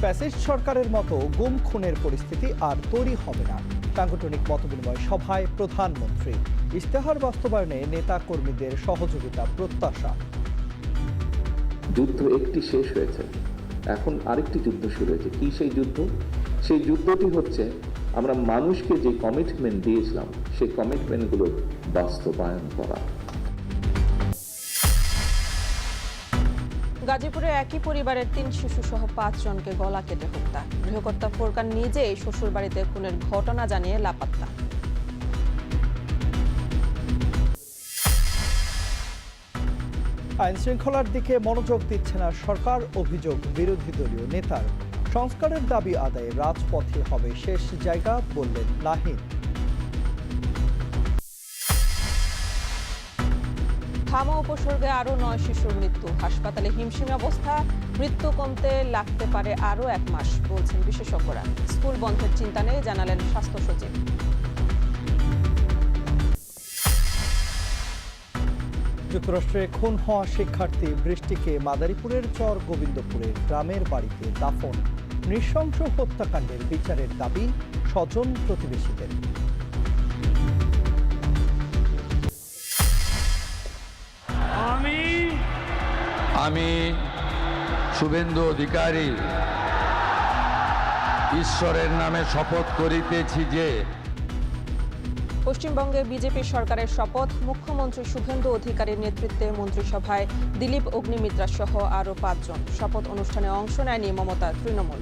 Fascist সরকারের মতো গুম খুনের পরিস্থিতি আর তৈরি হবে না। সাংগঠনিক মতবিনিময় সভায় প্রধানমন্ত্রী। ইশতেহার বাস্তবায়নে নেতা কর্মীদের সহযোগিতা প্রত্যাশা। যুদ্ধ একটি শেষ হয়েছে, এখন আরেকটি যুদ্ধ শুরু হয়েছে। কি সেই যুদ্ধ? সেই যুদ্ধটি হচ্ছে আমরা মানুষকে যে কমিটমেন্ট দিয়েছিলাম সেই কমিটমেন্টগুলো বাস্তবায়ন করা। গাজীপুরে একই পরিবারের 3 শিশু সহ 5 জনকে গলা কেটে হত্যা। গৃহকর্তা ফোরকান নিজেই শ্বশুর বাড়িতে খুনের ঘটনা জানিয়ে লাপাত্তা। আইন শৃঙ্খলার দিকে মনোযোগ দিচ্ছে না সরকার, অভিযোগ বিরোধী দলীয় নেতার। সংস্কারের দাবি আদায়ে রাজপথে হবে শেষ জায়গা, বললেন নাহিদ। থামা উপসর্গে আরও 9 শিশুর মৃত্যু। হাসপাতালে হিমশিম অবস্থা, মৃত্যু কমতে লাগতে পারে আরও 1 মাস, বলছেন বিশেষজ্ঞরা। স্কুল বন্ধের চিন্তা নেই, জানালেন স্বাস্থ্য সচিব। যুক্তরাষ্ট্রে খুন হওয়া শিক্ষার্থী বৃষ্টিকে মাদারীপুরের চর গোবিন্দপুরের গ্রামের বাড়িতে দাফন। নৃশংস হত্যাকাণ্ডের বিচারের দাবি স্বজন প্রতিবেশীদের। আমি শুভেন্দু অধিকারী ঈশ্বরের নামে শপথ করিতেছি যে পশ্চিমবঙ্গে বিজেপি সরকারের শপথ। মুখ্যমন্ত্রী শুভেন্দু অধিকারীর নেতৃত্বে মন্ত্রিসভায় দিলীপ অগ্নিমিত্রা সহ আরও 5 জন। শপথ অনুষ্ঠানে অংশ নেয়নি মমতা তৃণমূল।